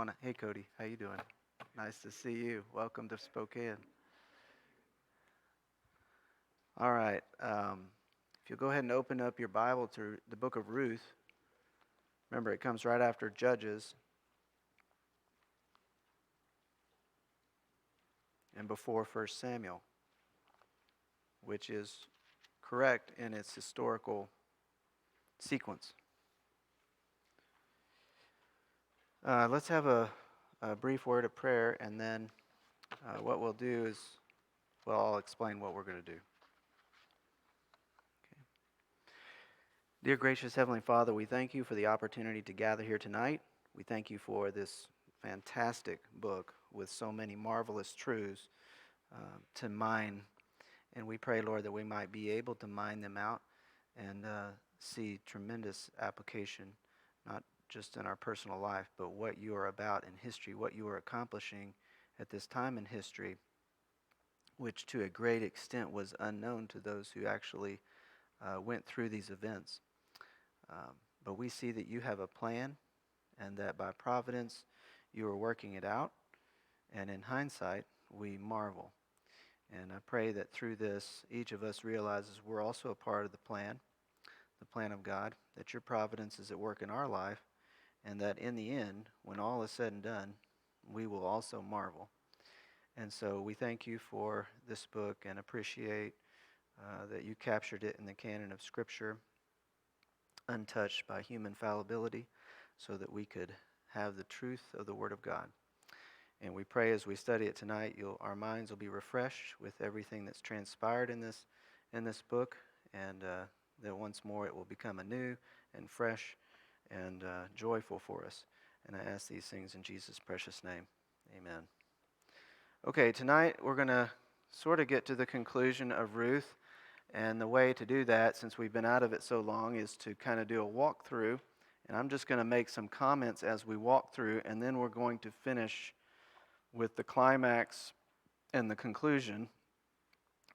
want to. Hey, Cody, how you doing? Nice to see you. Welcome to Spokane. All right. If you'll go ahead and open up your Bible to the book of Ruth. Remember, it comes right after Judges and before 1 Samuel, which is correct in its historical sequence. Let's have a brief word of prayer, and then what we'll do is, I'll explain what we're going to do. Okay. Dear gracious Heavenly Father, we thank you for the opportunity to gather here tonight. We thank you for this fantastic book with so many marvelous truths to mine. And we pray, Lord, that we might be able to mine them out and see tremendous application, not just in our personal life, but what you are about in history, what you are accomplishing at this time in history, which to a great extent was unknown to those who actually went through these events. But we see that you have a plan, and that by providence you are working it out, and in hindsight we marvel. And I pray that through this each of us realizes we're also a part of the plan of God, that your providence is at work in our life, and that in the end, when all is said and done, we will also marvel. And so we thank you for this book and appreciate that you captured it in the canon of Scripture, untouched by human fallibility, so that we could have the truth of the Word of God. And we pray as we study it tonight, our minds will be refreshed with everything that's transpired in this book, and that once more it will become anew and fresh and joyful for us. And I ask these things in Jesus' precious name. Amen. Okay, tonight we're going to sort of get to the conclusion of Ruth. And the way to do that, since we've been out of it so long, is to kind of do a walkthrough. And I'm just going to make some comments as we walk through, and then we're going to finish with the climax and the conclusion.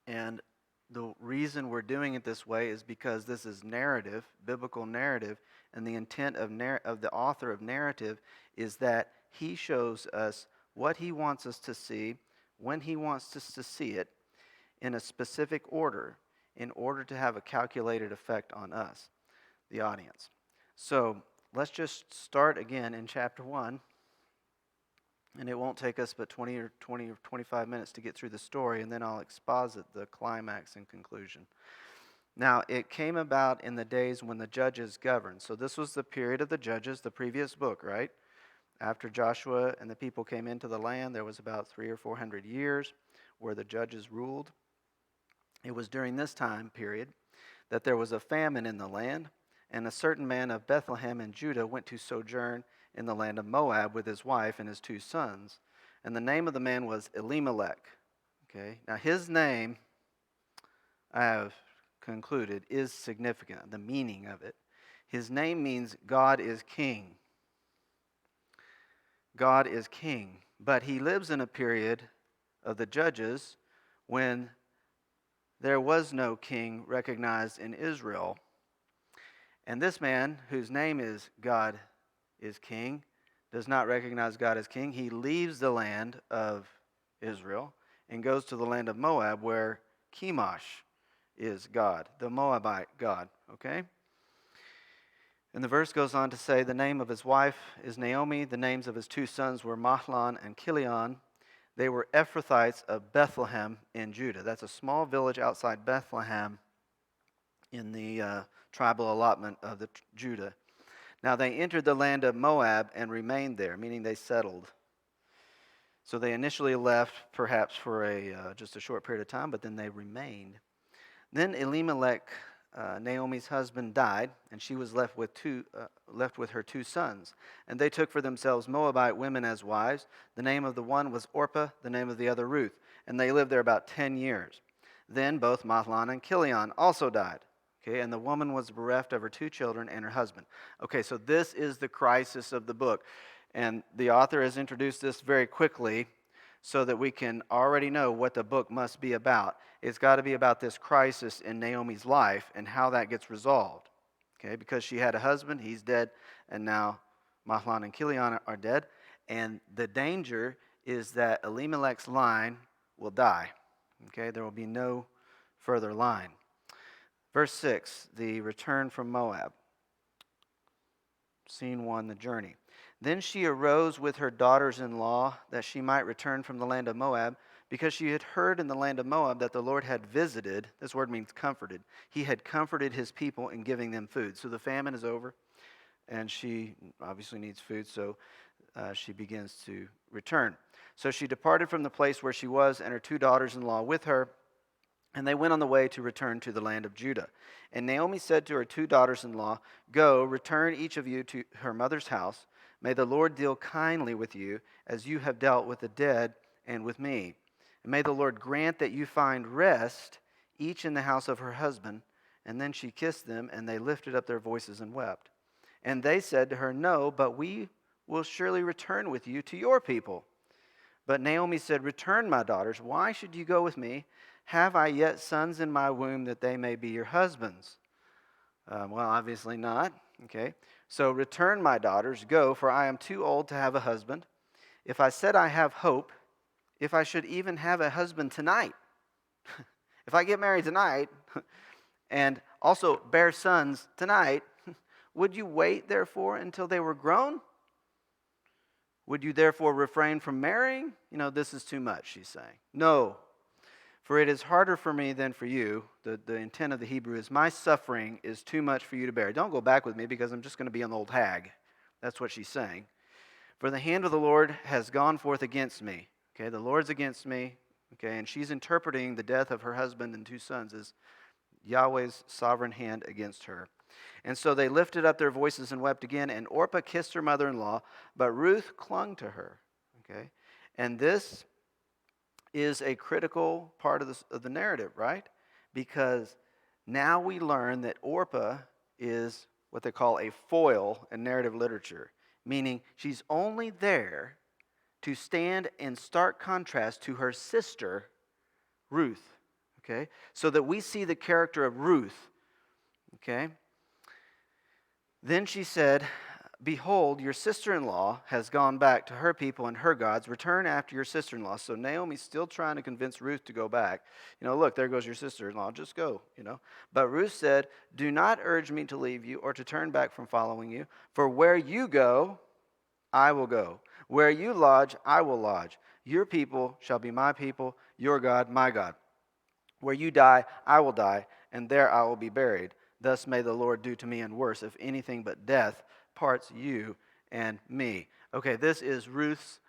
And the reason we're doing it this way is because this is narrative, biblical narrative, and the intent of the author of narrative is that he shows us what he wants us to see, when he wants us to see it, in a specific order, in order to have a calculated effect on us, the audience. So let's just start again in chapter 1. And it won't take us but 20 or 25 minutes to get through the story, and then I'll exposit the climax and conclusion. Now, it came about in the days when the judges governed. So this was the period of the judges, the previous book, right? After Joshua and the people came into the land, there was about 300 or 400 years where the judges ruled. It was during this time period that there was a famine in the land, and a certain man of Bethlehem in Judah went to sojourn in the land of Moab with his wife and his 2 sons. And the name of the man was Elimelech. Okay, now his name, I have concluded, is significant, the meaning of it. His name means God is king. God is king. But he lives in a period of the judges when there was no king recognized in Israel. And this man, whose name is God is king, does not recognize God as king. He leaves the land of Israel and goes to the land of Moab, where Chemosh is God, the Moabite God, okay? And the verse goes on to say the name of his wife is Naomi. The names of his 2 sons were Mahlon and Chilion. They were Ephrathites of Bethlehem in Judah. That's a small village outside Bethlehem in the tribal allotment of Judah. Now they entered the land of Moab and remained there, meaning they settled. So they initially left perhaps for just a short period of time, but then they remained. Then Elimelech, Naomi's husband, died, and she was left with her 2 sons. And they took for themselves Moabite women as wives. The name of the one was Orpah, the name of the other Ruth. And they lived there about 10 years. Then both Mahlon and Chilion also died. Okay, and the woman was bereft of her 2 children and her husband. Okay, so this is the crisis of the book. And the author has introduced this very quickly so that we can already know what the book must be about. It's got to be about this crisis in Naomi's life and how that gets resolved. Okay, because she had a husband, he's dead, and now Mahlon and Chilion are dead. And the danger is that Elimelech's line will die. Okay, there will be no further line. Verse 6, the return from Moab. Scene 1, the journey. Then she arose with her daughters-in-law that she might return from the land of Moab, because she had heard in the land of Moab that the Lord had visited. This word means comforted. He had comforted his people in giving them food. So the famine is over, and she obviously needs food, so she begins to return. So she departed from the place where she was, and her two daughters-in-law with her, and they went on the way to return to the land of Judah. And Naomi said to her two daughters-in-law, "Go, return each of you to her mother's house. May the Lord deal kindly with you, as you have dealt with the dead and with me. And may the Lord grant that you find rest, each in the house of her husband." And then she kissed them, and they lifted up their voices and wept. And they said to her, "No, but we will surely return with you to your people." But Naomi said, "Return, my daughters. Why should you go with me? Have I yet sons in my womb that they may be your husbands?" Well, obviously not. Okay. So return, my daughters, go, for I am too old to have a husband. If I said I have hope, if I should even have a husband tonight, if I get married tonight and also bear sons tonight, would you wait, therefore, until they were grown? Would you therefore refrain from marrying? This is too much, she's saying. No, for it is harder for me than for you. The intent of the Hebrew is, my suffering is too much for you to bear. Don't go back with me, because I'm just going to be an old hag. That's what she's saying. For the hand of the Lord has gone forth against me. Okay, the Lord's against me. Okay, and she's interpreting the death of her husband and two sons as Yahweh's sovereign hand against her. And so they lifted up their voices and wept again, and Orpah kissed her mother-in-law, but Ruth clung to her. Okay, and this is a critical part of the narrative, right? Because now we learn that Orpah is what they call a foil in narrative literature, meaning she's only there to stand in stark contrast to her sister, Ruth. Okay? So that we see the character of Ruth. Okay? Then she said, "Behold, your sister-in-law has gone back to her people and her gods. Return after your sister-in-law." So Naomi's still trying to convince Ruth to go back. Look, there goes your sister-in-law. Just go, But Ruth said, "Do not urge me to leave you or to turn back from following you. For where you go, I will go. Where you lodge, I will lodge. Your people shall be my people, your God, my God. Where you die, I will die, and there I will be buried. Thus may the Lord do to me and worse, if anything but death parts you and me." Okay, this is Ruth's,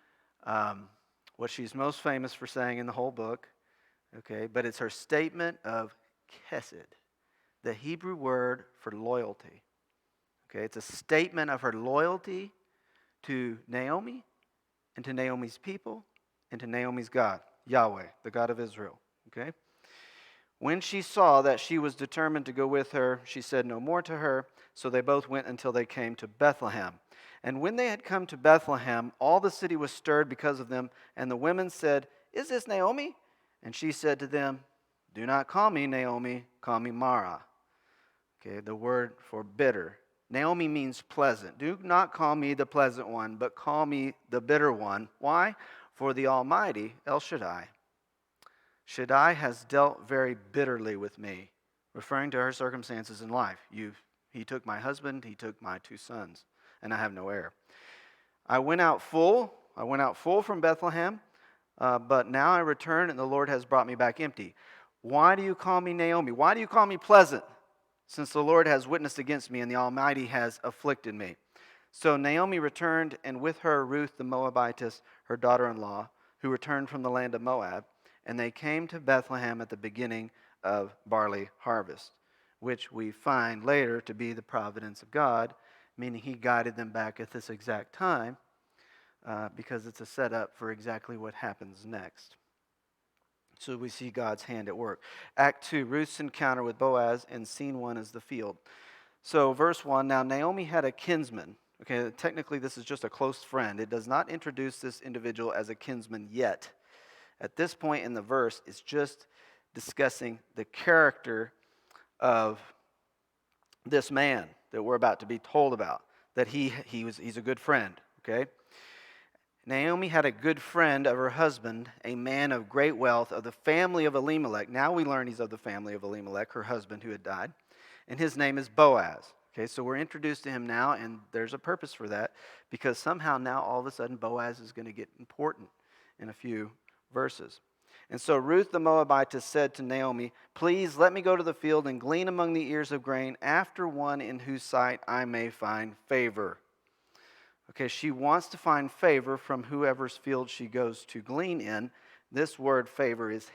what she's most famous for saying in the whole book. Okay, but it's her statement of chesed, the Hebrew word for loyalty. Okay, it's a statement of her loyalty to Naomi and to Naomi's people and to Naomi's God, Yahweh, the God of Israel. Okay? When she saw that she was determined to go with her, she said no more to her. So they both went until they came to Bethlehem. And when they had come to Bethlehem, all the city was stirred because of them. And the women said, "Is this Naomi?" And she said to them, "Do not call me Naomi, call me Mara." Okay, the word for bitter. Naomi means pleasant. Do not call me the pleasant one, but call me the bitter one. Why? For the Almighty, El Shaddai, has dealt very bitterly with me, referring to her circumstances in life. He took my husband, he took my two sons, and I have no heir. I went out full from Bethlehem, but now I return, and the Lord has brought me back empty. Why do you call me Naomi? Why do you call me pleasant? Since the Lord has witnessed against me, and the Almighty has afflicted me. So Naomi returned, and with her Ruth the Moabitess, her daughter-in-law, who returned from the land of Moab, and they came to Bethlehem at the beginning of barley harvest, which we find later to be the providence of God, meaning he guided them back at this exact time, because it's a setup for exactly what happens next. So we see God's hand at work. Act 2, Ruth's encounter with Boaz, and scene 1 is the field. So verse 1, now Naomi had a kinsman. Okay, technically this is just a close friend. It does not introduce this individual as a kinsman yet. At this point in the verse, it's just discussing the character of this man that we're about to be told about, that he's a good friend, okay? Naomi had a good friend of her husband, a man of great wealth of the family of Elimelech. Now we learn he's of the family of Elimelech, her husband who had died. And his name is Boaz. Okay, so we're introduced to him now, and there's a purpose for that, because somehow now all of a sudden Boaz is going to get important in a few verses. And so Ruth the Moabitess said to Naomi, "Please let me go to the field and glean among the ears of grain after one in whose sight I may find favor." Okay, she wants to find favor from whoever's field she goes to glean in. This word favor is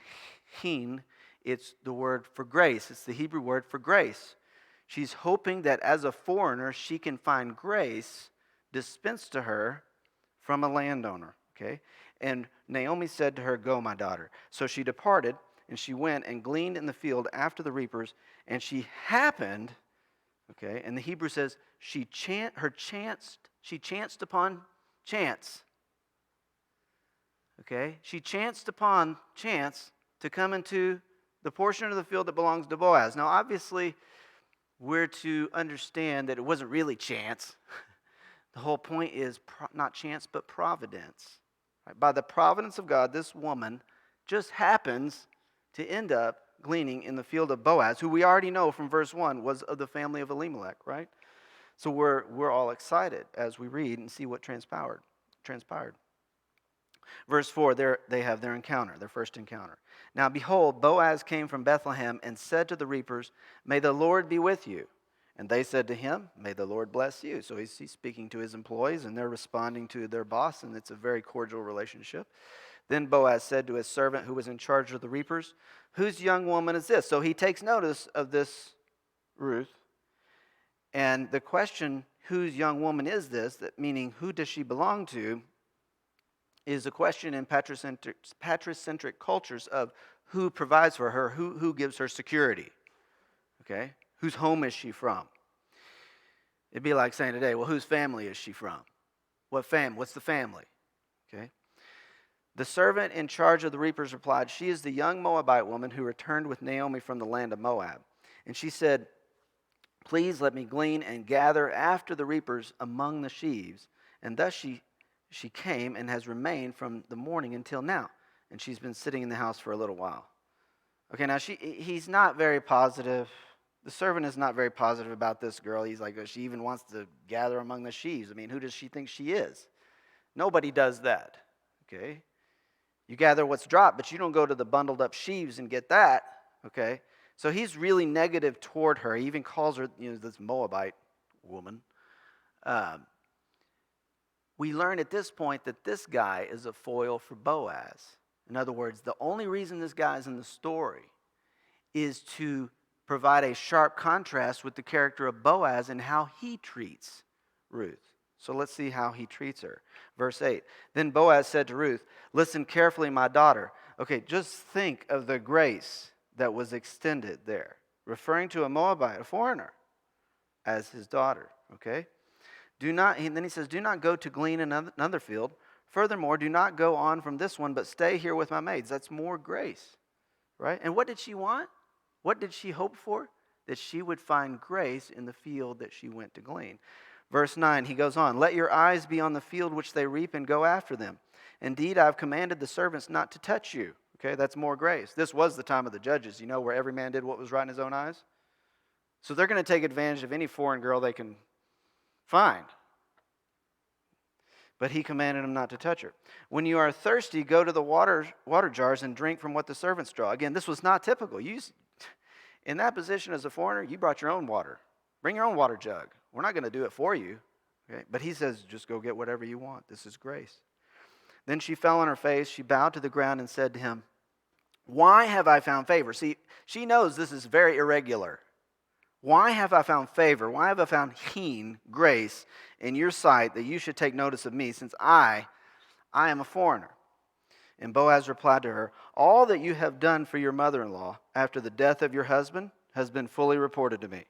hin. It's the word for grace. It's the Hebrew word for grace. She's hoping that as a foreigner, she can find grace dispensed to her from a landowner. Okay? And Naomi said to her, "Go, my daughter." So she departed, and she went and gleaned in the field after the reapers, and she happened, okay, and the Hebrew says, she chanced upon chance. Okay? She chanced upon chance to come into the portion of the field that belongs to Boaz. Now, obviously, we're to understand that it wasn't really chance. The whole point is not chance, but providence. Right? By the providence of God, this woman just happens to end up gleaning in the field of Boaz, who we already know from verse 1 was of the family of Elimelech, right? So we're all excited as we read and see what transpired. Verse 4, they have their encounter, their first encounter. "Now behold, Boaz came from Bethlehem and said to the reapers, 'May the Lord be with you.' And they said to him, 'May the Lord bless you.'" So he's speaking to his employees, and they're responding to their boss, and it's a very cordial relationship. Then Boaz said to his servant who was in charge of the reapers, "Whose young woman is this?" So he takes notice of this Ruth. And the question, whose young woman is this, that meaning who does she belong to, is a question in patricentric cultures of who provides for her, who gives her security. Okay? Whose home is she from? It'd be like saying today, well, whose family is she from? What's the family? Okay? The servant in charge of the reapers replied, "She is the young Moabite woman who returned with Naomi from the land of Moab." And she said, "Please let me glean and gather after the reapers among the sheaves." And thus she came and has remained from the morning until now. And she's been sitting in the house for a little while. Okay, now he's not very positive. The servant is not very positive about this girl. He's like, oh, she even wants to gather among the sheaves. I mean, who does she think she is? Nobody does that. Okay? You gather what's dropped, but you don't go to the bundled up sheaves and get that. Okay? So he's really negative toward her. He even calls her, this Moabite woman. We learn at this point that this guy is a foil for Boaz. In other words, the only reason this guy is in the story is to provide a sharp contrast with the character of Boaz and how he treats Ruth. So let's see how he treats her. Verse 8, "Then Boaz said to Ruth, 'Listen carefully, my daughter.'" Okay, just think of the grace that was extended there, referring to a Moabite, a foreigner, as his daughter. Okay? And then he says, "Do not go to glean in another field. Furthermore, do not go on from this one, but stay here with my maids." That's more grace, right? And what did she want? What did she hope for? That she would find grace in the field that she went to glean. Verse 9, he goes on, "Let your eyes be on the field which they reap and go after them. Indeed, I have commanded the servants not to touch you." Okay, that's more grace. This was the time of the judges, where every man did what was right in his own eyes. So they're going to take advantage of any foreign girl they can find. But he commanded him not to touch her. "When you are thirsty, go to the water jars and drink from what the servants draw." Again, this was not typical. In that position as a foreigner, you brought your own water. Bring your own water jug. We're not going to do it for you. Okay? But he says, just go get whatever you want. This is grace. "Then she fell on her face. She bowed to the ground and said to him, 'Why have I found favor?'" See, she knows this is very irregular. "Why have I found favor? Why have I found grace in your sight that you should take notice of me, since I am a foreigner?" And Boaz replied to her, "All that you have done for your mother-in-law after the death of your husband has been fully reported to me."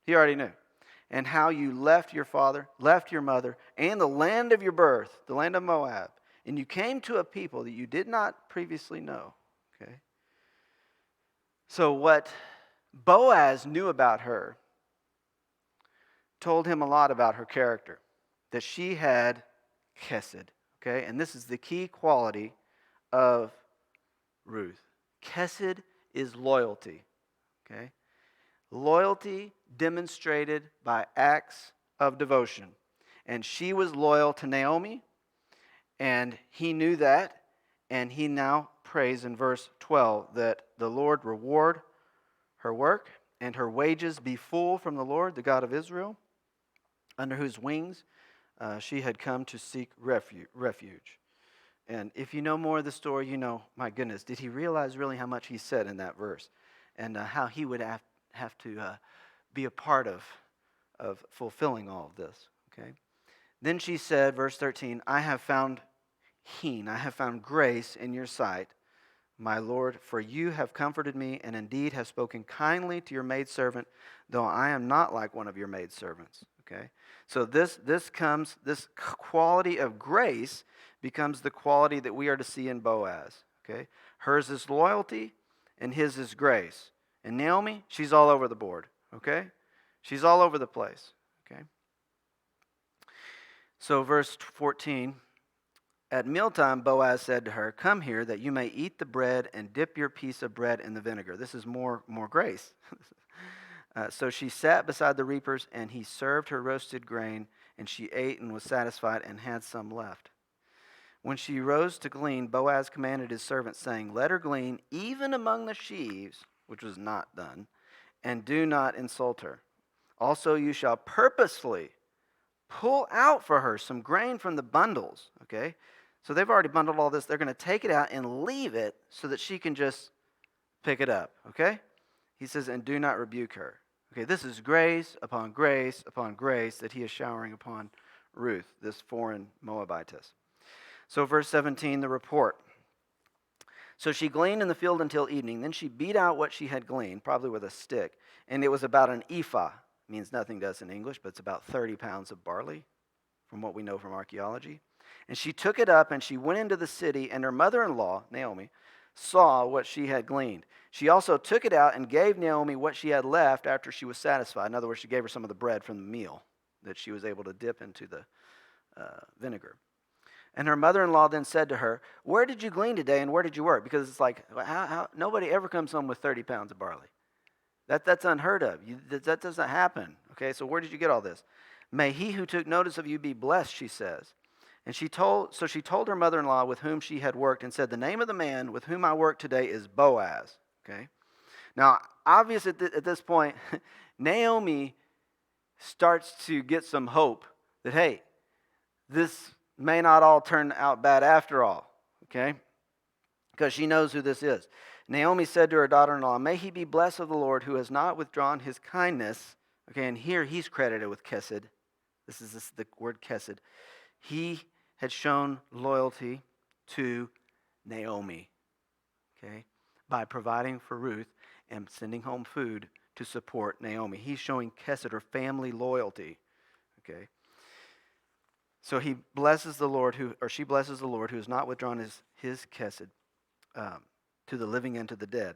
He already knew. "And how you left your father, left your mother, and the land of your birth, the land of Moab, and you came to a people that you did not previously know." Okay. So what Boaz knew about her told him a lot about her character, that she had chesed. Okay, and this is the key quality of Ruth. Chesed is loyalty. Okay, loyalty demonstrated by acts of devotion. And she was loyal to Naomi, and he knew that, and he now prays in verse 12 that the Lord reward her work and her wages be full from the Lord, the God of Israel, under whose wings she had come to seek refuge. And if you know more of the story, you know, my goodness, did he realize really how much he said in that verse and how he would have to be a part of fulfilling all of this, okay? Then she said, verse 13, I have found grace in your sight, my Lord, for you have comforted me and indeed have spoken kindly to your maidservant, though I am not like one of your maidservants. Okay? So this quality of grace becomes the quality that we are to see in Boaz. Okay? Hers is loyalty and his is grace. And Naomi, she's all over the board. Okay? She's all over the place. Okay? So verse 14, at mealtime, Boaz said to her, come here that you may eat the bread and dip your piece of bread in the vinegar. This is more grace. So she sat beside the reapers, and he served her roasted grain, and she ate and was satisfied and had some left. When she rose to glean, Boaz commanded his servant, saying, let her glean even among the sheaves, which was not done, and do not insult her. Also you shall purposefully pull out for her some grain from the bundles, okay? So they've already bundled all this. They're going to take it out and leave it so that she can just pick it up, okay? He says, and do not rebuke her. Okay, this is grace upon grace upon grace that he is showering upon Ruth, this foreign Moabitess. So verse 17, the report. So she gleaned in the field until evening. Then she beat out what she had gleaned, probably with a stick, and it was about an ephah. Means nothing to us in English, but it's about 30 pounds of barley, from what we know from archaeology. And she took it up, and she went into the city, and her mother-in-law, Naomi, saw what she had gleaned. She also took it out and gave Naomi what she had left after she was satisfied. In other words, she gave her some of the bread from the meal that she was able to dip into the vinegar. And her mother-in-law then said to her, where did you glean today, and where did you work? Because it's like, nobody ever comes home with 30 pounds of barley. That's unheard of. That doesn't happen. Okay, so where did you get all this? May he who took notice of you be blessed, she says. And she told her mother-in-law with whom she had worked and said, the name of the man with whom I work today is Boaz. Okay. Now, obviously at this point, Naomi starts to get some hope that, hey, this may not all turn out bad after all. Okay. Because she knows who this is. Naomi said to her daughter-in-law, may he be blessed of the Lord who has not withdrawn his kindness. Okay, and here he's credited with chesed. This is the word chesed. He had shown loyalty to Naomi, okay, by providing for Ruth and sending home food to support Naomi. He's showing chesed, or family loyalty, okay. So he blesses the Lord, she blesses the Lord who has not withdrawn his chesed to the living and to the dead.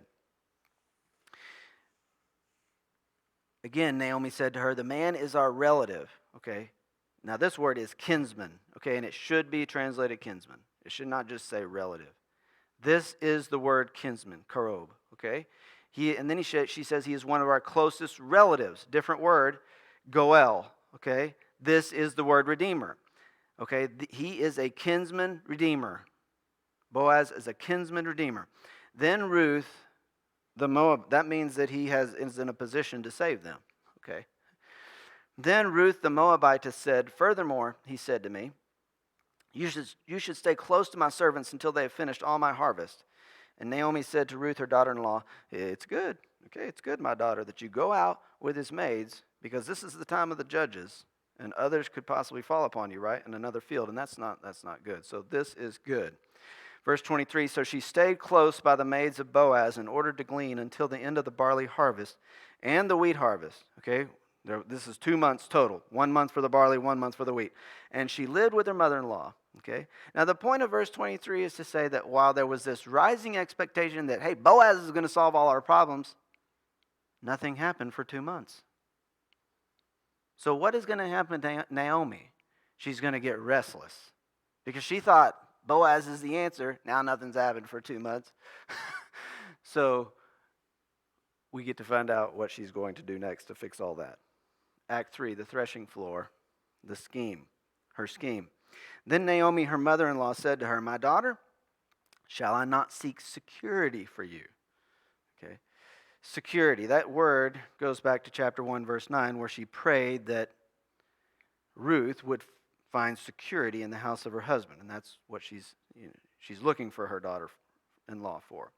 Again, Naomi said to her, the man is our relative, okay. Now this word is kinsman, okay, and it should be translated kinsman. It should not just say relative. This is the word kinsman, karob, okay. She says he is one of our closest relatives. Different word, goel, okay. This is the word redeemer, okay. He is a kinsman redeemer. Boaz is a kinsman redeemer. Then Ruth, the Moab, that means that he is in a position to save them, okay. Then Ruth the Moabitess said, furthermore, he said to me, you should stay close to my servants until they have finished all my harvest. And Naomi said to Ruth, her daughter-in-law, it's good, okay, it's good, my daughter, that you go out with his maids, because this is the time of the judges, and others could possibly fall upon you, right, in another field, and that's not good. So this is good. Verse 23, so she stayed close by the maids of Boaz in order to glean until the end of the barley harvest and the wheat harvest, okay. This is 2 months total. 1 month for the barley, 1 month for the wheat. And she lived with her mother-in-law. Okay. Now the point of verse 23 is to say that while there was this rising expectation that, hey, Boaz is going to solve all our problems, nothing happened for 2 months. So what is going to happen to Naomi? She's going to get restless. because she thought Boaz is the answer. Now nothing's happened for 2 months. So we get to find out what she's going to do next to fix all that. Act 3, the threshing floor, the scheme, her scheme. Then Naomi, her mother-in-law, said to her, "My daughter, shall I not seek security for you?" Okay. Security. That word goes back to chapter 1, verse 9, where she prayed that Ruth would find security in the house of her husband. And that's what she's looking for her daughter-in-law for.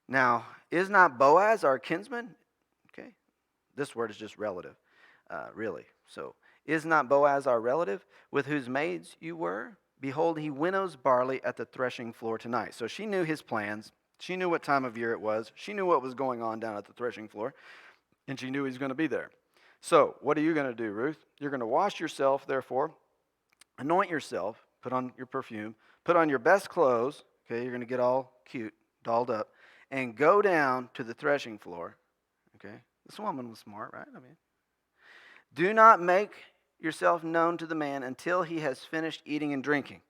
Now, is not Boaz our kinsman? Okay. This word is just relative, really. So, is not Boaz our relative, with whose maids you were? Behold, he winnows barley at the threshing floor tonight. So she knew his plans. She knew what time of year it was. She knew what was going on down at the threshing floor. And she knew he was going to be there. So, what are you going to do, Ruth? You're going to wash yourself, therefore, anoint yourself, put on your perfume, put on your best clothes. Okay, you're going to get all cute, dolled up, and go down to the threshing floor. Okay, this woman was smart, right? I mean, do not make yourself known to the man until he has finished eating and drinking.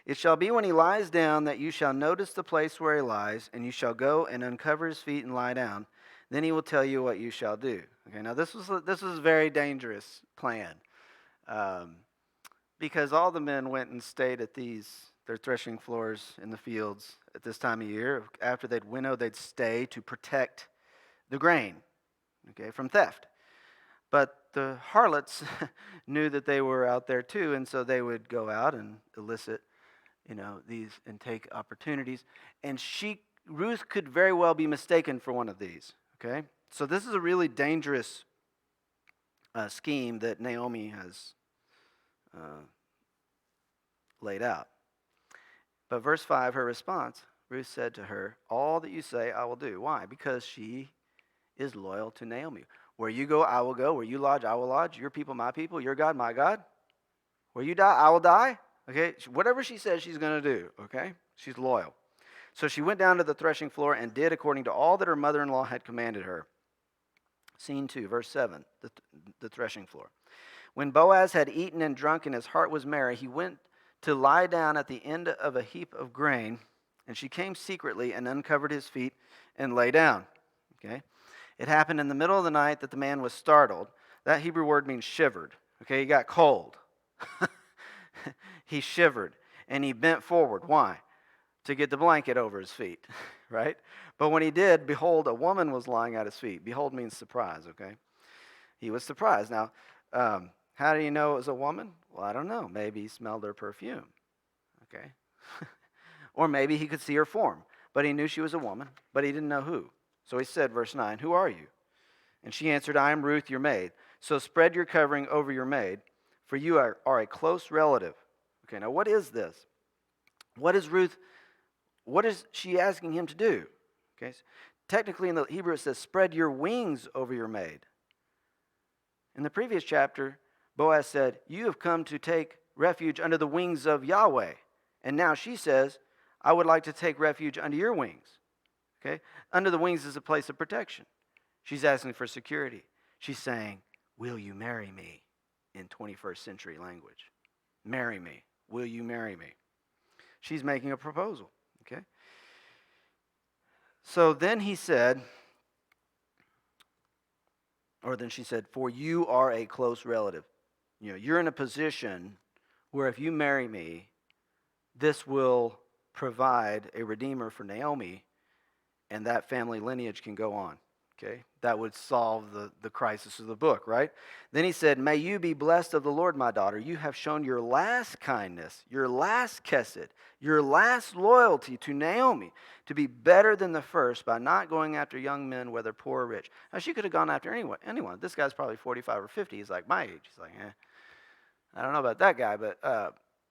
It shall be when he lies down that you shall notice the place where he lies, and you shall go and uncover his feet and lie down. Then he will tell you what you shall do. Okay, now this was a very dangerous plan, because all the men went and stayed at their threshing floors in the fields at this time of year. After they'd winnow, they'd stay to protect the grain, okay, from theft. But the harlots knew that they were out there too, and so they would go out and elicit, these and take opportunities. And Ruth could very well be mistaken for one of these. Okay, so this is a really dangerous scheme that Naomi has laid out. But verse 5, her response, Ruth said to her, "All that you say I will do." Why? Because she is loyal to Naomi. Where you go, I will go. Where you lodge, I will lodge. Your people, my people. Your God, my God. Where you die, I will die. Okay, whatever she says she's going to do, okay? She's loyal. So she went down to the threshing floor and did according to all that her mother-in-law had commanded her. Scene 2, verse 7, the threshing floor. When Boaz had eaten and drunk and his heart was merry, he went to lie down at the end of a heap of grain, and she came secretly and uncovered his feet and lay down. Okay? It happened in the middle of the night that the man was startled. That Hebrew word means shivered. Okay, he got cold. He shivered, and he bent forward. Why? To get the blanket over his feet, right? But when he did, behold, a woman was lying at his feet. Behold means surprise, okay? He was surprised. Now, how do you know it was a woman? Well, I don't know. Maybe he smelled her perfume, okay? Or maybe he could see her form. But he knew she was a woman, but he didn't know who. So he said, verse 9, "Who are you?" And she answered, "I am Ruth, your maid. So spread your covering over your maid, for you are a close relative." Okay, now what is this? What is she asking him to do? Okay, so technically in the Hebrew it says, "Spread your wings over your maid." In the previous chapter, Boaz said, "You have come to take refuge under the wings of Yahweh." And now she says, "I would like to take refuge under your wings." Okay? Under the wings is a place of protection. She's asking for security. She's saying, "Will you marry me?" in 21st century language. Marry me. Will you marry me? She's making a proposal. Okay? So then he said, or then she said, "For you are a close relative." You're in a position where if you marry me, this will provide a redeemer for Naomi, and that family lineage can go on. Okay? That would solve the crisis of the book, right? Then he said, "May you be blessed of the Lord, my daughter. You have shown your last kindness, your last chesed, your last loyalty to Naomi to be better than the first by not going after young men, whether poor or rich." Now, she could have gone after anyone. This guy's probably 45 or 50. He's like my age. He's like, I don't know about that guy, but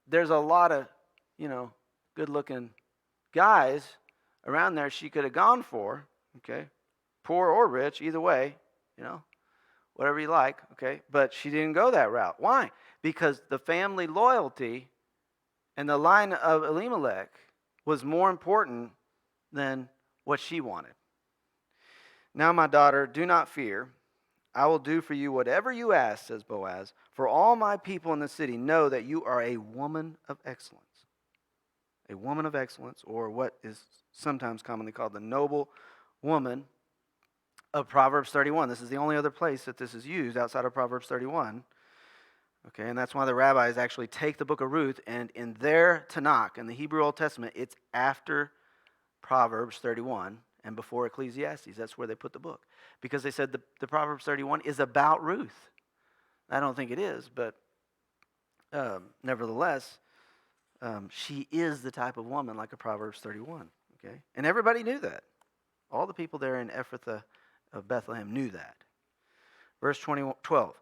there's a lot of, good-looking guys around there she could have gone for, okay? Poor or rich, either way, whatever you like, okay? But she didn't go that route. Why? Because the family loyalty and the line of Elimelech was more important than what she wanted. "Now, my daughter, do not fear. I will do for you whatever you ask, says Boaz, for all my people in the city know that you are a woman of excellence. A woman of excellence, or what is sometimes commonly called the noble woman of Proverbs 31. This is the only other place that this is used outside of Proverbs 31. Okay, and that's why the rabbis actually take the book of Ruth, and in their Tanakh, in the Hebrew Old Testament, it's after Proverbs 31 and before Ecclesiastes. That's where they put the book. Because they said the Proverbs 31 is about Ruth. I don't think it is, but nevertheless, she is the type of woman like a Proverbs 31. Okay, and everybody knew that. All the people there in Ephrathah of Bethlehem knew that. Verse 12.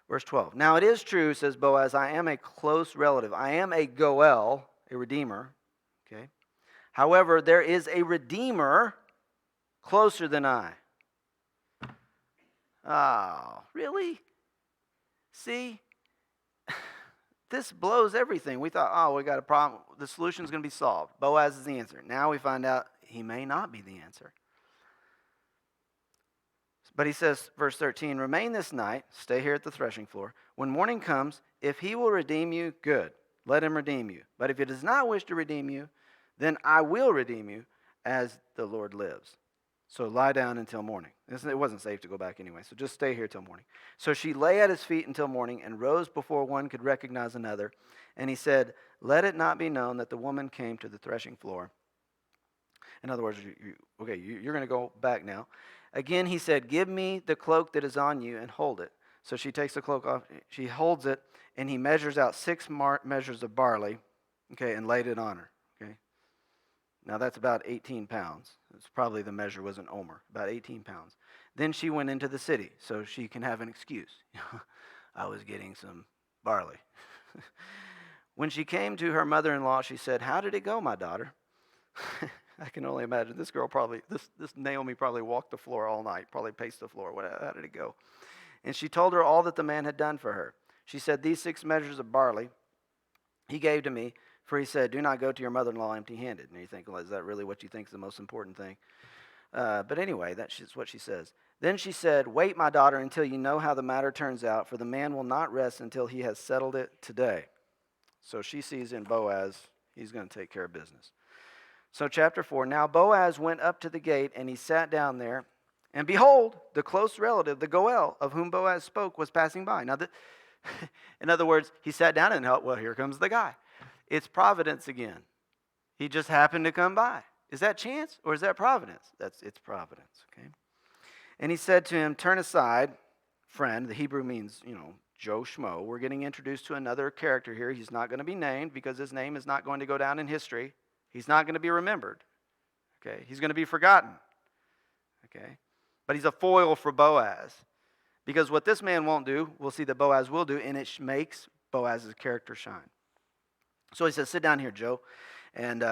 Verse 12. Now it is true, says Boaz, I am a close relative. I am a Goel, a redeemer. Okay. However, there is a redeemer closer than I. Oh, really? See? This blows everything. We thought, oh, we got a problem. The solution's going to be solved. Boaz is the answer. Now we find out he may not be the answer. But he says, verse 13, remain this night, stay here at the threshing floor. When morning comes, if he will redeem you, good. Let him redeem you. But if he does not wish to redeem you, then I will redeem you as the Lord lives. So lie down until morning. It wasn't safe to go back anyway, so just stay here till morning. So she lay at his feet until morning and rose before one could recognize another. And he said, let it not be known that the woman came to the threshing floor. In other words, you're going to go back now. Again, he said, give me the cloak that is on you and hold it. So she takes the cloak off, she holds it, and he measures out 6 measures of barley, okay, and laid it on her, okay. Now that's about 18 pounds. It's probably the measure was an omer, about 18 pounds. Then she went into the city, so she can have an excuse. I was getting some barley. When she came to her mother-in-law, she said, how did it go, my daughter? I can only imagine this Naomi probably walked the floor all night, probably paced the floor. How did it go? And she told her all that the man had done for her. She said, these 6 measures of barley he gave to me, for he said, do not go to your mother-in-law empty-handed. And you think, well, is that really what you think is the most important thing? But anyway, that's what she says. Then she said, wait, my daughter, until you know how the matter turns out, for the man will not rest until he has settled it today. So she sees in Boaz, he's going to take care of business. So chapter 4, now Boaz went up to the gate, and he sat down there. And behold, the close relative, the Goel, of whom Boaz spoke, was passing by. Now, in other words, he sat down and helped. Well, here comes the guy. It's providence again. He just happened to come by. Is that chance or is that providence? It's providence, okay? And he said to him, turn aside, friend. The Hebrew means, Joe Schmo. We're getting introduced to another character here. He's not going to be named because his name is not going to go down in history. He's not going to be remembered, okay? He's going to be forgotten, okay? But he's a foil for Boaz. Because what this man won't do, we'll see that Boaz will do, and it makes Boaz's character shine. So he says, sit down here, Joe. And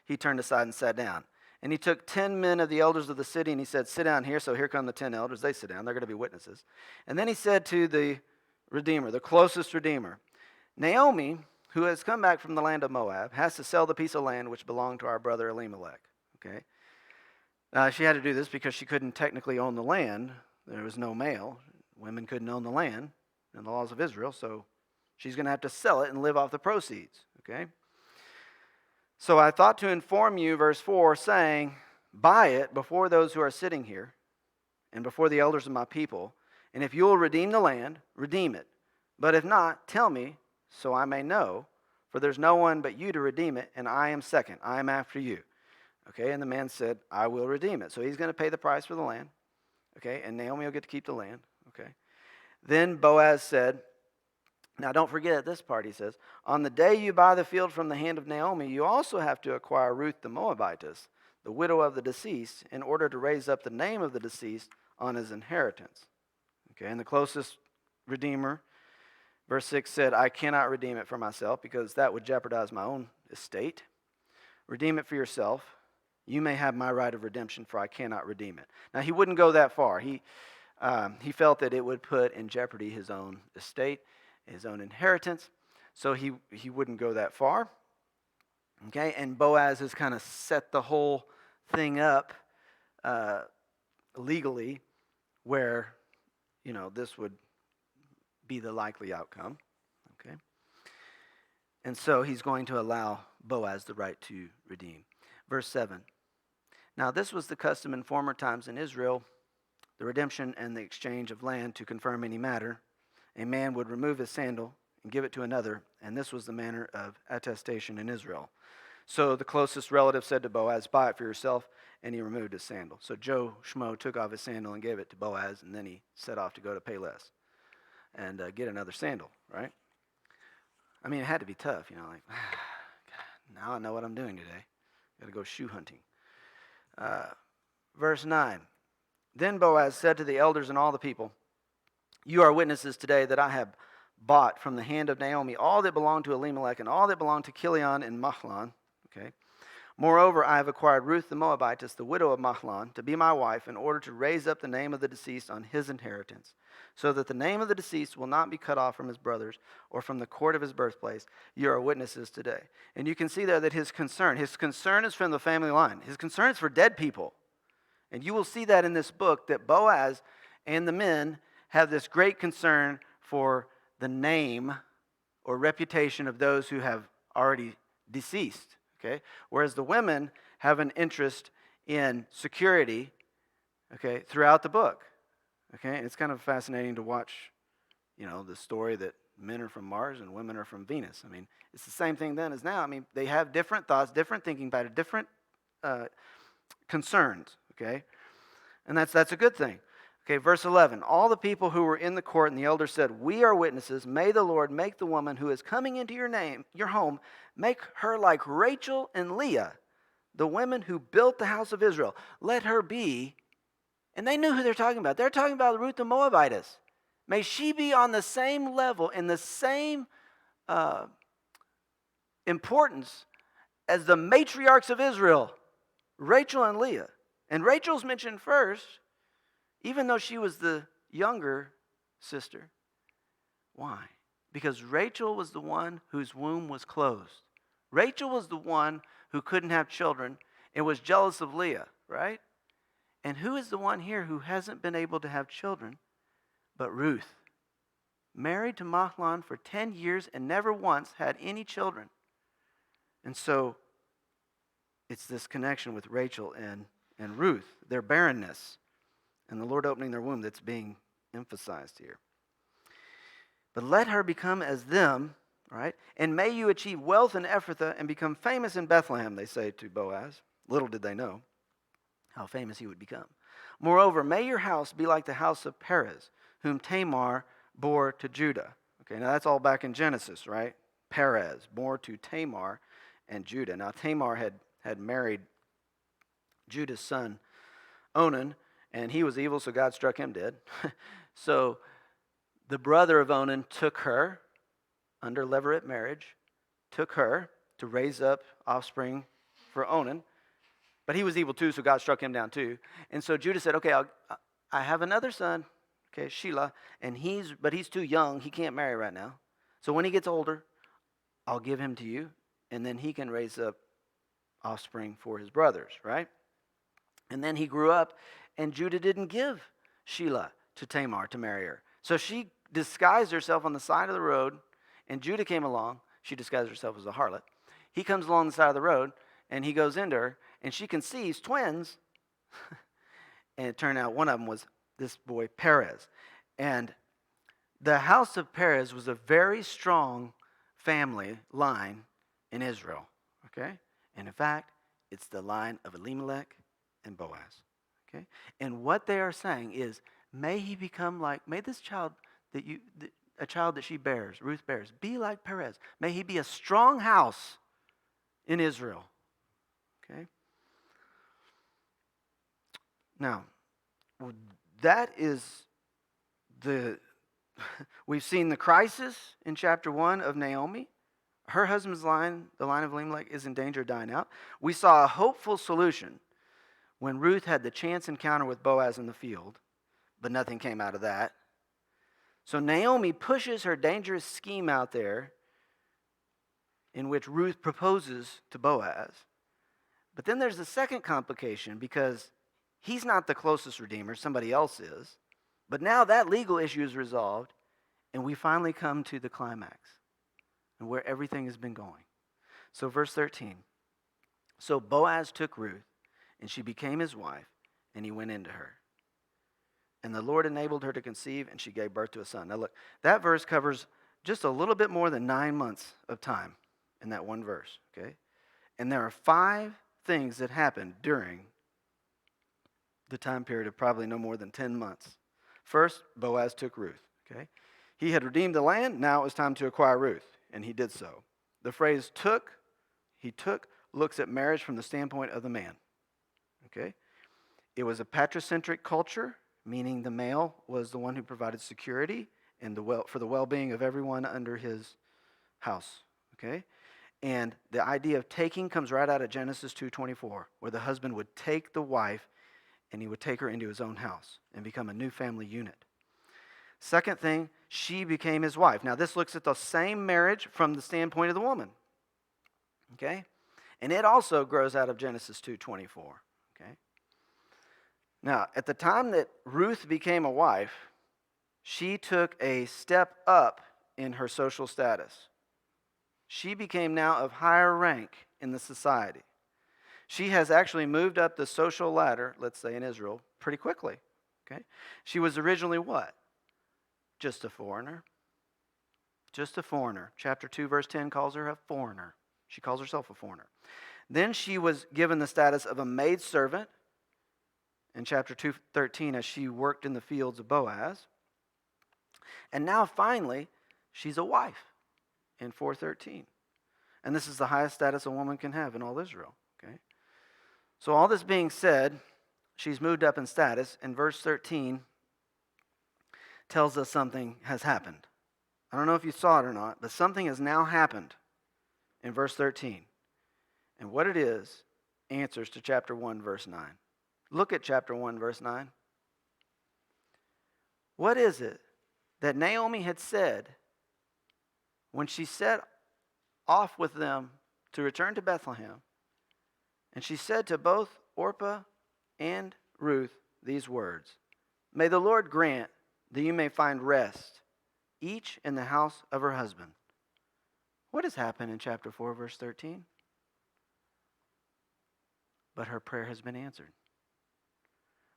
he turned aside and sat down. And he took 10 men of the elders of the city, and he said, sit down here. So here come the 10 elders. They sit down. They're going to be witnesses. And then he said to the Redeemer, the closest Redeemer, Naomi, who has come back from the land of Moab, has to sell the piece of land which belonged to our brother Elimelech. Okay? She had to do this because she couldn't technically own the land. There was no male. Women couldn't own the land in the laws of Israel, so she's going to have to sell it and live off the proceeds. Okay? So I thought to inform you, verse 4, saying, buy it before those who are sitting here and before the elders of my people, and if you will redeem the land, redeem it. But if not, tell me, so I may know, for there's no one but you to redeem it, and I am second. I am after you. Okay, and the man said, I will redeem it. So he's going to pay the price for the land. Okay, and Naomi will get to keep the land. Okay. Then Boaz said, now don't forget this part, he says, on the day you buy the field from the hand of Naomi, you also have to acquire Ruth the Moabitess, the widow of the deceased, in order to raise up the name of the deceased on his inheritance. Okay, and the closest redeemer, verse 6 said, I cannot redeem it for myself because that would jeopardize my own estate. Redeem it for yourself. You may have my right of redemption, for I cannot redeem it. Now, he wouldn't go that far. He felt that it would put in jeopardy his own estate, his own inheritance, so he wouldn't go that far. Okay, and Boaz has kind of set the whole thing up legally where this would be the likely outcome. Okay? And so he's going to allow Boaz the right to redeem. Verse 7. Now this was the custom in former times in Israel, the redemption and the exchange of land to confirm any matter. A man would remove his sandal and give it to another, and this was the manner of attestation in Israel. So the closest relative said to Boaz, buy it for yourself, and he removed his sandal. So Joe Schmo took off his sandal and gave it to Boaz, and then he set off to go to Payless and get another sandal, right? I mean, it had to be tough, like, now I know what I'm doing today. Got to go shoe hunting. Verse 9. Then Boaz said to the elders and all the people, you are witnesses today that I have bought from the hand of Naomi all that belonged to Elimelech and all that belonged to Chilion and Mahlon. Okay. Moreover, I have acquired Ruth the Moabitess, the widow of Mahlon, to be my wife in order to raise up the name of the deceased on his inheritance, so that the name of the deceased will not be cut off from his brothers or from the court of his birthplace. You are witnesses today. And you can see there that his concern is from the family line. His concern is for dead people. And you will see that in this book, that Boaz and the men have this great concern for the name or reputation of those who have already deceased. Okay? Whereas the women have an interest in security, okay, throughout the book. Okay? And it's kind of fascinating to watch, the story that men are from Mars and women are from Venus. I mean, it's the same thing then as now. I mean, they have different thoughts, different thinking about it, different concerns. Okay? And that's a good thing. Okay, verse 11. All the people who were in the court and the elders said, we are witnesses. May the Lord make the woman who is coming into your home, make her like Rachel and Leah, the women who built the house of Israel. Let her be, and they knew who they're talking about. They're talking about Ruth the Moabitess. May she be on the same level, in the same importance as the matriarchs of Israel, Rachel and Leah. And Rachel's mentioned first, even though she was the younger sister. Why? Because Rachel was the one whose womb was closed. Rachel was the one who couldn't have children and was jealous of Leah, right? And who is the one here who hasn't been able to have children but Ruth? Married to Mahlon for 10 years and never once had any children. And so it's this connection with Rachel and Ruth, their barrenness, and the Lord opening their womb that's being emphasized here. But let her become as them, right? And may you achieve wealth in Ephrathah and become famous in Bethlehem, they say to Boaz. Little did they know how famous he would become. Moreover, may your house be like the house of Perez, whom Tamar bore to Judah. Okay, now that's all back in Genesis, right? Perez bore to Tamar and Judah. Now Tamar had married Judah's son Onan, and he was evil, so God struck him dead. So the brother of Onan took her under levirate marriage, took her to raise up offspring for Onan. But he was evil too, so God struck him down too. And so Judah said, okay, I have another son, okay, Shelah, and he's too young. He can't marry right now. So when he gets older, I'll give him to you, and then he can raise up offspring for his brothers, right? And then he grew up, and Judah didn't give Shelah to Tamar to marry her. So she disguised herself on the side of the road, and Judah came along. She disguised herself as a harlot. He comes along the side of the road, and he goes into her, and she conceives twins. And it turned out one of them was this boy, Perez. And the house of Perez was a very strong family line in Israel. Okay? And in fact, it's the line of Elimelech and Boaz. Okay? And what they are saying is, may he become like, may this child a child that she bears, Ruth bears, be like Perez. May he be a strong house in Israel. Okay? Now, that is we've seen the crisis in chapter 1 of Naomi. Her husband's line, the line of Elimelech, is in danger of dying out. We saw a hopeful solution when Ruth had the chance encounter with Boaz in the field, but nothing came out of that. So Naomi pushes her dangerous scheme out there in which Ruth proposes to Boaz. But then there's the second complication, because he's not the closest redeemer, somebody else is. But now that legal issue is resolved, and we finally come to the climax and where everything has been going. So verse 13. So Boaz took Ruth, and she became his wife, and he went into her. And the Lord enabled her to conceive, and she gave birth to a son. Now look, that verse covers just a little bit more than 9 months of time in that one verse, okay? And there are 5 things that happened during the time period of probably no more than 10 months. First, Boaz took Ruth, okay? He had redeemed the land, now it was time to acquire Ruth, and he did so. The phrase he took, looks at marriage from the standpoint of the man, okay? It was a patricentric culture, meaning the male was the one who provided security and for the well-being of everyone under his house, okay? And the idea of taking comes right out of Genesis 2:24, where the husband would take the wife and he would take her into his own house and become a new family unit. Second thing, she became his wife. Now this looks at the same marriage from the standpoint of the woman, okay? And it also grows out of Genesis 2:24, okay? Now, at the time that Ruth became a wife, she took a step up in her social status. She became now of higher rank in the society. She has actually moved up the social ladder, let's say in Israel, pretty quickly, okay? She was originally what? Just a foreigner. Just a foreigner. Chapter 2, verse 10 calls her a foreigner. She calls herself a foreigner. Then she was given the status of a maidservant in chapter 2:13 as she worked in the fields of Boaz. And now finally, she's a wife in 4:13. And this is the highest status a woman can have in all Israel, okay? So all this being said, she's moved up in status, and verse 13 tells us something has happened. I don't know if you saw it or not, but something has now happened in verse 13. And what it is answers to chapter 1, verse 9. Look at chapter 1, verse 9. What is it that Naomi had said when she set off with them to return to Bethlehem? And she said to both Orpah and Ruth these words, "May the Lord grant that you may find rest, each in the house of her husband." What has happened in chapter 4, verse 13? But her prayer has been answered.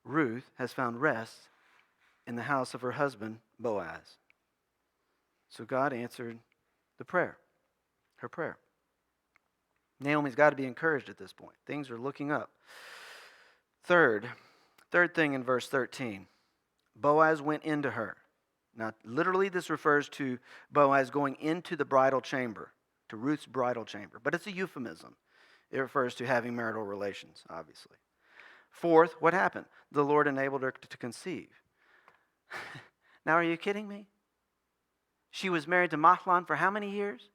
Ruth has found rest in the house of her husband, Boaz. So God answered the prayer, her prayer. Naomi's got to be encouraged at this point. Things are looking up. Third thing in verse 13, Boaz went into her. Now, literally this refers to Boaz going into the bridal chamber, to Ruth's bridal chamber. But it's a euphemism. It refers to having marital relations, obviously. Fourth, what happened? The Lord enabled her to conceive. Now, are you kidding me? She was married to Mahlon for how many years?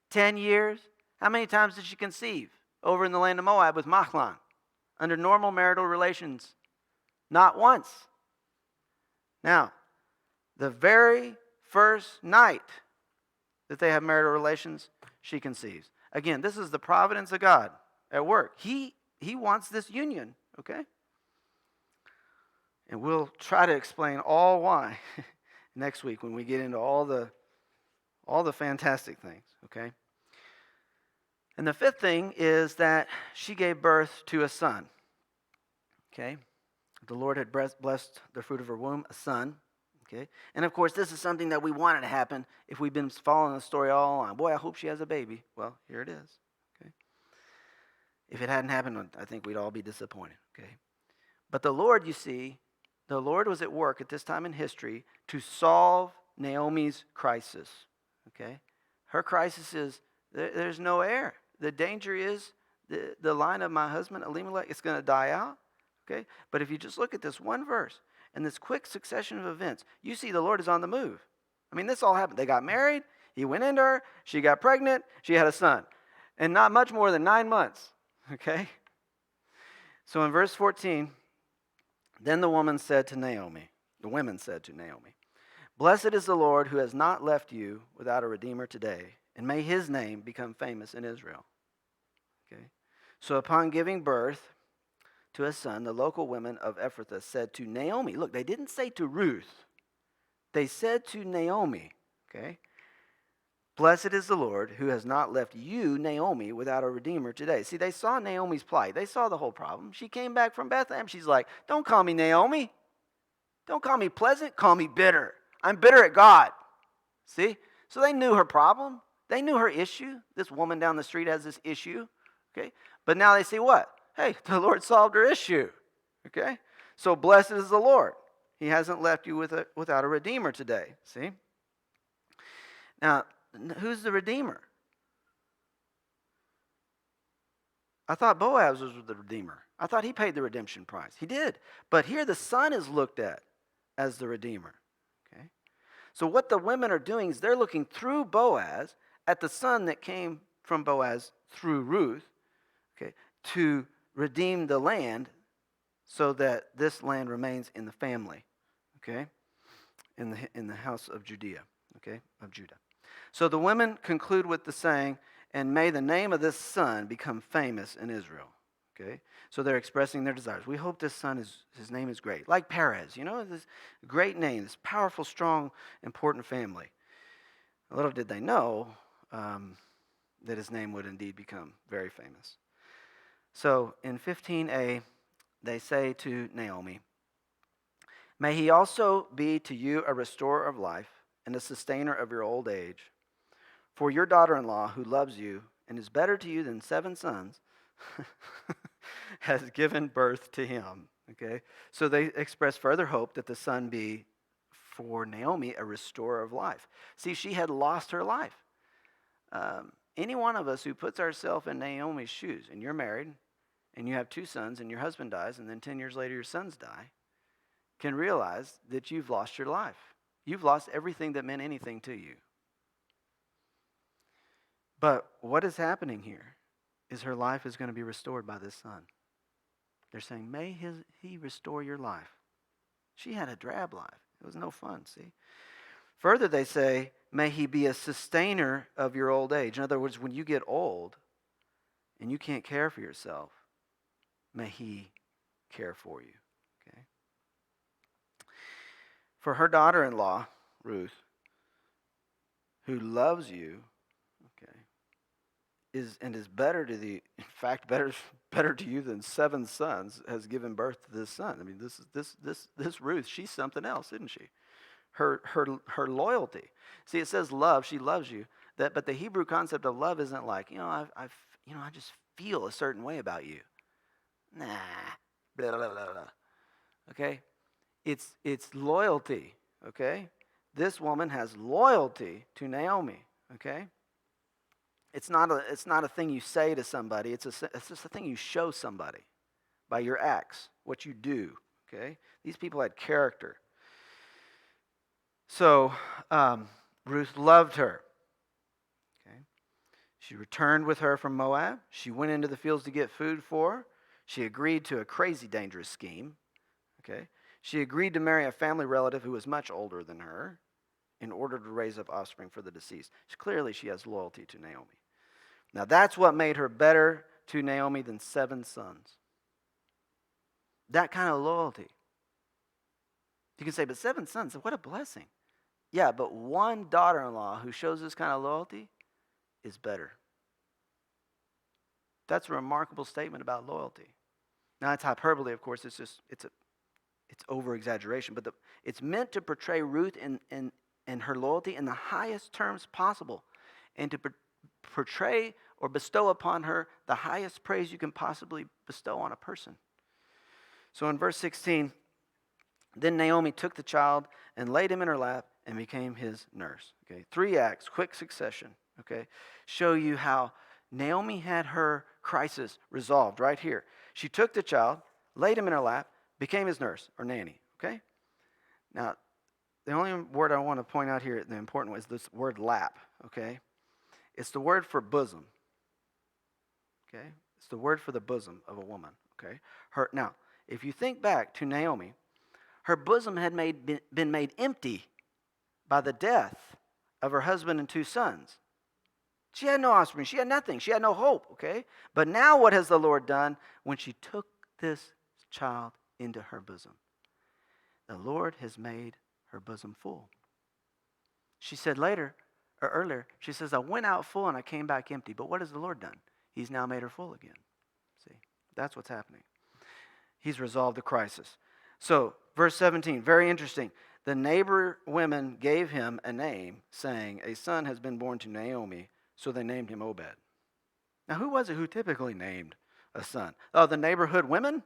10 years? How many times did she conceive over in the land of Moab with Mahlon under normal marital relations? Not once. Now, the very first night that they have marital relations, she conceives. Again, this is the providence of God at work. He wants this union, okay? And we'll try to explain all why next week when we get into all the fantastic things, okay? And the fifth thing is that she gave birth to a son, okay? The Lord had blessed the fruit of her womb, a son, okay? And of course, this is something that we wanted to happen if we've been following the story all along. Boy, I hope she has a baby. Well, here it is, okay? If it hadn't happened, I think we'd all be disappointed, okay? But the Lord, you see, the Lord was at work at this time in history to solve Naomi's crisis, okay? Her crisis is there's no heir. The danger is the line of my husband, Elimelech, it's going to die out, okay? But if you just look at this one verse and this quick succession of events, you see the Lord is on the move. I mean, this all happened. They got married. He went into her. She got pregnant. She had a son. And not much more than 9 months, okay? So in verse 14, then the women said to Naomi, "Blessed is the Lord who has not left you without a redeemer today, and may his name become famous in Israel." Okay? So upon giving birth to a son, the local women of Ephrathah said to Naomi, look, they didn't say to Ruth. They said to Naomi, okay, blessed is the Lord who has not left you, Naomi, without a redeemer today. See, they saw Naomi's plight. They saw the whole problem. She came back from Bethlehem. She's like, don't call me Naomi. Don't call me pleasant. Call me bitter. I'm bitter at God. See? So they knew her problem. They knew her issue. This woman down the street has this issue. Okay? But now they see what? Hey, the Lord solved her issue. Okay? So blessed is the Lord. He hasn't left you without a redeemer today. See? Now, who's the redeemer? I thought Boaz was the redeemer. I thought he paid the redemption price. He did. But here the son is looked at as the redeemer. Okay? So what the women are doing is they're looking through Boaz at the son that came from Boaz through Ruth, okay, to redeem the land so that this land remains in the family, okay, in the house of Judea, okay, of Judah. So the women conclude with the saying, and may the name of this son become famous in Israel. Okay? So they're expressing their desires. We hope this son, his name is great. Like Perez, this great name, this powerful, strong, important family. Little did they know that his name would indeed become very famous. So in 15a, they say to Naomi, may he also be to you a restorer of life and a sustainer of your old age. For your daughter-in-law, who loves you and is better to you than 7 sons, has given birth to him. Okay? So they express further hope that the son be, for Naomi, a restorer of life. See, she had lost her life. Any one of us who puts ourselves in Naomi's shoes, and you're married, and you have 2 sons, and your husband dies, and then 10 years later your sons die, can realize that you've lost your life. You've lost everything that meant anything to you. But what is happening here is her life is going to be restored by this son. They're saying, may he restore your life. She had a drab life. It was no fun, see? Further, they say, may he be a sustainer of your old age. In other words, when you get old and you can't care for yourself, may he care for you. Okay? For her daughter-in-law, Ruth, who loves you, okay, is better to the, in fact, better to you than 7 sons, has given birth to this son. I mean, this Ruth, she's something else, isn't she? Her loyalty. See, it says love. She loves you. But the Hebrew concept of love isn't like, I just feel a certain way about you. Nah. Blah, blah, blah, blah. Okay? It's loyalty. Okay? This woman has loyalty to Naomi. Okay? It's not a thing you say to somebody. It's just a thing you show somebody by your acts, what you do. Okay? These people had character. So Ruth loved her. Okay? She returned with her from Moab. She went into the fields to get food for her. She agreed to a crazy dangerous scheme. Okay? She agreed to marry a family relative who was much older than her in order to raise up offspring for the deceased. Clearly, she has loyalty to Naomi. Now, that's what made her better to Naomi than 7 sons. That kind of loyalty. You can say, but 7 sons, what a blessing. Yeah, but one daughter-in-law who shows this kind of loyalty is better. That's a remarkable statement about loyalty. Now, it's hyperbole, of course. It's over-exaggeration. But it's meant to portray Ruth and her loyalty in the highest terms possible, and to portray or bestow upon her the highest praise you can possibly bestow on a person. So in verse 16, then Naomi took the child and laid him in her lap and became his nurse. Okay, 3 acts, quick succession. Okay, show you how Naomi had her crisis resolved right here. She took the child, laid him in her lap, became his nurse or nanny. Okay, now the only word I want to point out here, the important one, is this word lap. Okay, it's the word for bosom. Okay, it's the word for the bosom of a woman. Okay, now if you think back to Naomi, her bosom had been made empty by the death of her husband and 2 sons. She had no offspring. She had nothing. She had no hope, okay? But now what has the Lord done when she took this child into her bosom. The Lord has made her bosom full. She said earlier, she says, I went out full and I came back empty. But what has the Lord done? He's now made her full again. See, that's what's happening. He's resolved the crisis. So, verse 17, very interesting. The neighbor women gave him a name, saying, a son has been born to Naomi, so they named him Obed. Now, who was it who typically named a son? Oh, the neighborhood women?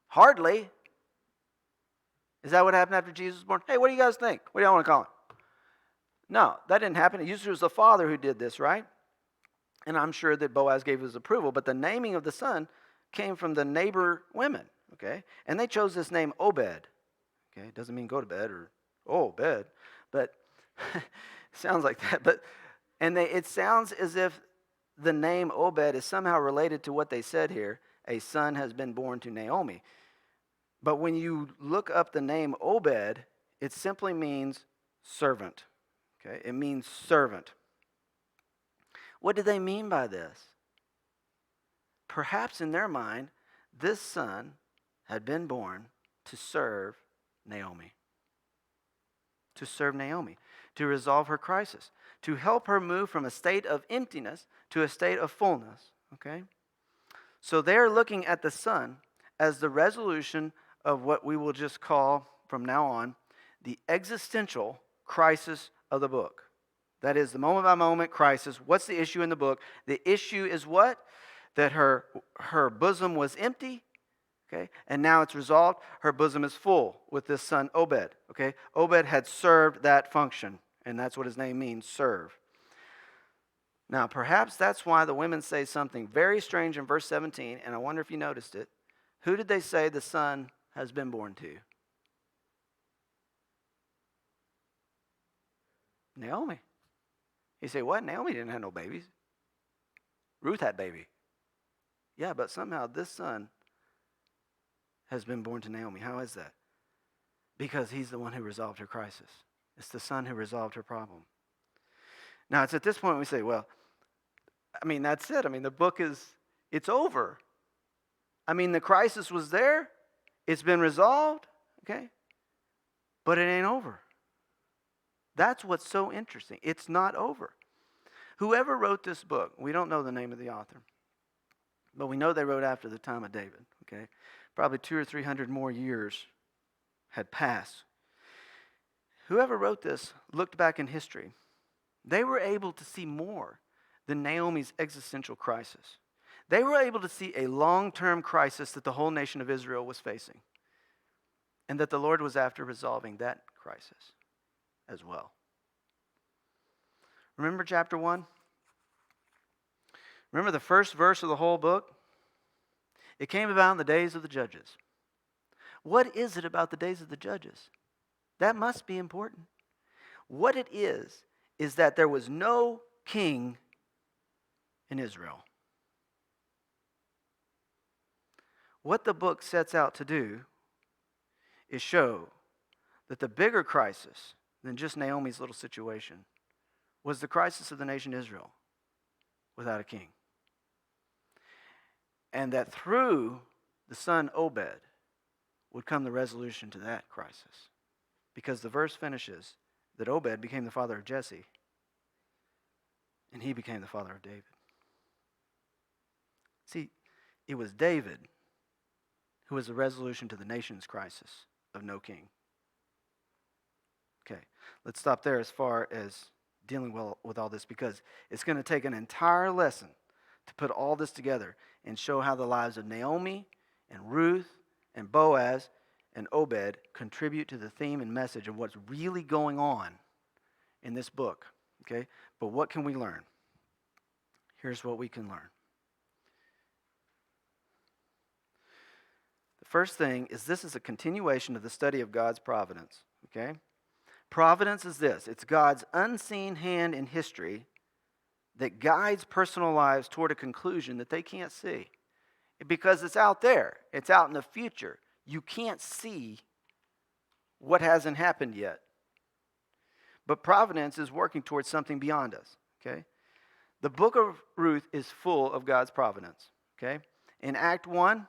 Hardly. Is that what happened after Jesus was born? Hey, what do you guys think? What do y'all want to call him? No, that didn't happen. It usually was the father who did this, right? And I'm sure that Boaz gave his approval, but the naming of the son came from the neighbor women, okay? And they chose this name Obed, okay? It doesn't mean go to bed or, bed, but sounds like that. But it sounds as if the name Obed is somehow related to what they said here. A son has been born to Naomi. But when you look up the name Obed, it simply means servant, okay? It means servant. What do they mean by this? Perhaps in their mind, this son had been born to serve Naomi. To serve Naomi, to resolve her crisis, to help her move from a state of emptiness to a state of fullness, okay? So they're looking at the son as the resolution of what we will just call, from now on, the existential crisis of the book. That is the moment-by-moment crisis. What's the issue in the book? The issue is what? That her bosom was empty, okay? And now it's resolved. Her bosom is full with this son, Obed, okay? Obed had served that function, and that's what his name means, serve. Now, perhaps that's why the women say something very strange in verse 17, and I wonder if you noticed it. Who did they say the son has been born to? Naomi. You say, what? Naomi didn't have no babies. Ruth had baby. Yeah, but somehow this son has been born to Naomi. How is that? Because he's the one who resolved her crisis. It's the son who resolved her problem. Now, it's at this point we say, well, that's it. The book it's over. The crisis was there. It's been resolved, okay? But it ain't over. That's what's so interesting. It's not over. Whoever wrote this book, we don't know the name of the author, but we know they wrote after the time of David, okay? Probably 200 or 300 more years had passed. Whoever wrote this looked back in history. They were able to see more than Naomi's existential crisis. They were able to see a long-term crisis that the whole nation of Israel was facing, and that the Lord was after resolving that crisis as well. Remember chapter 1? Remember the first verse of the whole book? It came about in the days of the judges. What is it about the days of the judges? That must be important. What it is that there was no king in Israel. What the book sets out to do is show that the bigger crisis than just Naomi's little situation was the crisis of the nation Israel without a king. And that through the son Obed would come the resolution to that crisis. Because the verse finishes that Obed became the father of Jesse, and he became the father of David. See, it was David who was the resolution to the nation's crisis of no king. Okay, let's stop there as far as dealing well with all this, because it's going to take an entire lesson to put all this together and show how the lives of Naomi and Ruth and Boaz and Obed contribute to the theme and message of what's really going on in this book. Okay, but what can we learn? Here's what we can learn. The first thing is this is a continuation of the study of God's providence. Okay? Providence is this. It's God's unseen hand in history that guides personal lives toward a conclusion that they can't see. Because it's out there. It's out in the future. You can't see what hasn't happened yet. But providence is working towards something beyond us. Okay? The book of Ruth is full of God's providence. Okay? In Act 1,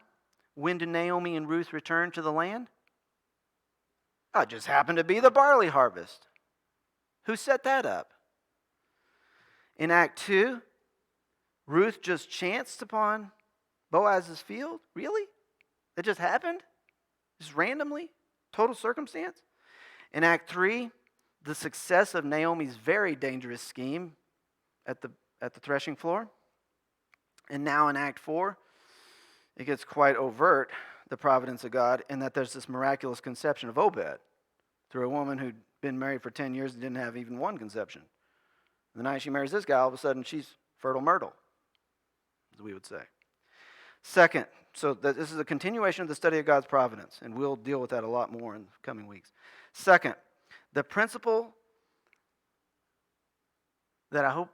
When do Naomi and Ruth return to the land? It just happened to be the barley harvest. Who set that up? In Act 2, Ruth just chanced upon Boaz's field? Really? That just happened? Just randomly? Total circumstance? In Act 3, the success of Naomi's very dangerous scheme at the threshing floor. And now in Act 4, it gets quite overt, the providence of God, in that there's this miraculous conception of Obed through a woman who'd been married for 10 years and didn't have even one conception. The night she marries this guy, all of a sudden she's fertile myrtle, as we would say. Second, so this is a continuation of the study of God's providence, and we'll deal with that a lot more in the coming weeks. Second, the principle that I hope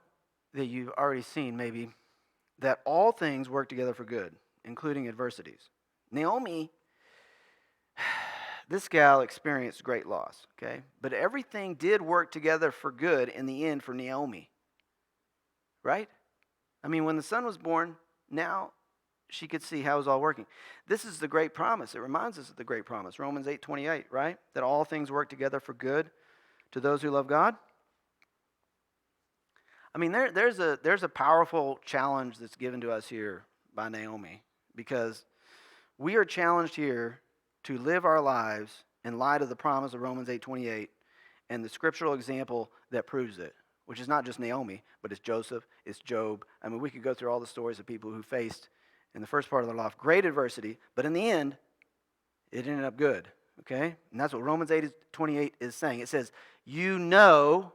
that you've already seen maybe, that all things work together for good, including adversities. Naomi, this gal experienced great loss, okay? But everything did work together for good in the end for Naomi, right? I mean, when the son was born, now she could see how it was all working. This is the great promise. It reminds us of the great promise, Romans 8:28, right? That all things work together for good to those who love God. I mean, there's a powerful challenge that's given to us here by Naomi, because we are challenged here to live our lives in light of the promise of Romans 8:28 and the scriptural example that proves it, which is not just Naomi, but it's Joseph, it's Job. I mean, we could go through all the stories of people who faced, in the first part of their life, great adversity, but in the end, it ended up good, okay? And that's what Romans 8:28 is saying. It says, you know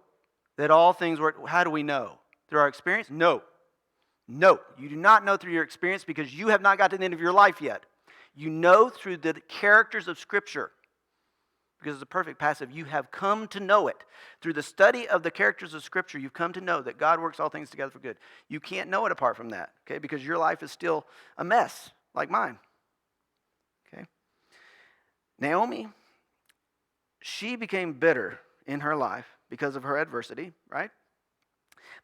that all things work. How do we know? Through our experience? No. No, you do not know through your experience, because you have not got to the end of your life yet. You know through the characters of Scripture, because it's a perfect passive. You have come to know it. Through the study of the characters of Scripture, you've come to know that God works all things together for good. You can't know it apart from that, okay, because your life is still a mess, like mine, okay? Naomi, she became bitter in her life because of her adversity, right?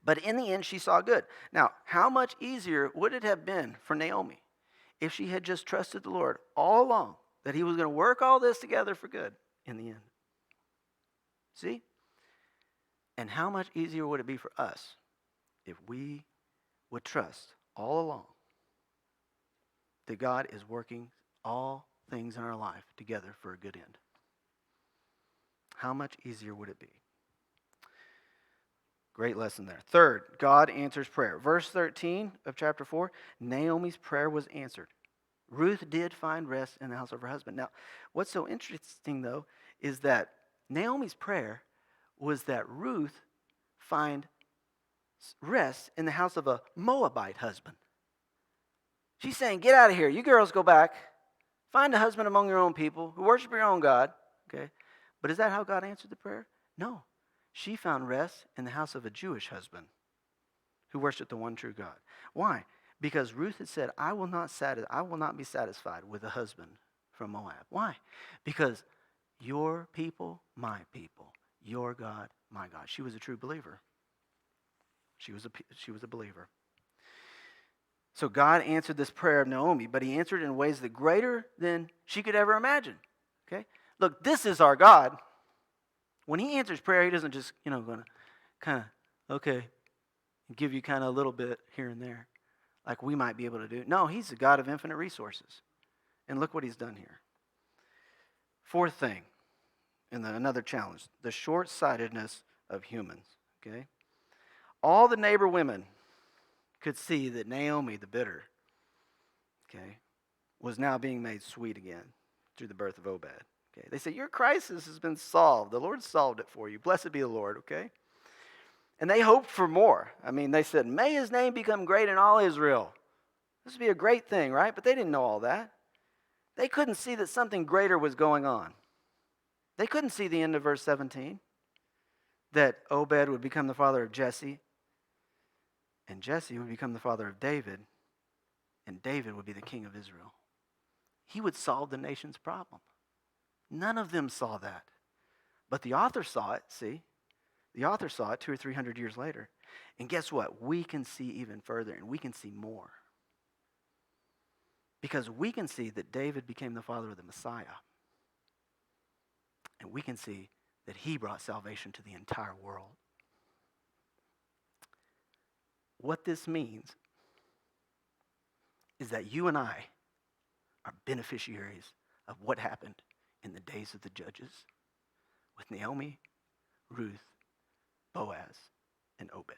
But in the end, she saw good. Now, how much easier would it have been for Naomi if she had just trusted the Lord all along, that he was going to work all this together for good in the end? See? And how much easier would it be for us if we would trust all along that God is working all things in our life together for a good end? How much easier would it be? Great lesson there. Third, God answers prayer. Verse 13 of chapter 4, Naomi's prayer was answered. Ruth did find rest in the house of her husband. Now, what's so interesting, though, is that Naomi's prayer was that Ruth find rest in the house of a Moabite husband. She's saying, get out of here. You girls go back. Find a husband among your own people who worship your own God. Okay? But is that how God answered the prayer? No. She found rest in the house of a Jewish husband who worshiped the one true God. Why? Because Ruth had said, I will not be satisfied with a husband from Moab. Why? Because your people, my people, your God, my God. She was a true believer. She was a believer. So God answered this prayer of Naomi, but he answered in ways that greater than she could ever imagine. Okay? Look, this is our God. When he answers prayer, he doesn't just, going to kind of, okay, give you kind of a little bit here and there, like we might be able to do. No, he's a God of infinite resources. And look what he's done here. Fourth thing, another challenge, the short-sightedness of humans, okay? All the neighbor women could see that Naomi, the bitter, okay, was now being made sweet again through the birth of Obed. Okay, they say, your crisis has been solved. The Lord solved it for you. Blessed be the Lord, okay? And they hoped for more. I mean, they said, may his name become great in all Israel. This would be a great thing, right? But they didn't know all that. They couldn't see that something greater was going on. They couldn't see the end of verse 17, that Obed would become the father of Jesse, and Jesse would become the father of David, and David would be the king of Israel. He would solve the nation's problem. None of them saw that. But the author saw it, see? The author saw it 200 or 300 years later. And guess what? We can see even further, and we can see more. Because we can see that David became the father of the Messiah. And we can see that he brought salvation to the entire world. What this means is that you and I are beneficiaries of what happened in the days of the judges with Naomi, Ruth, Boaz, and Obed.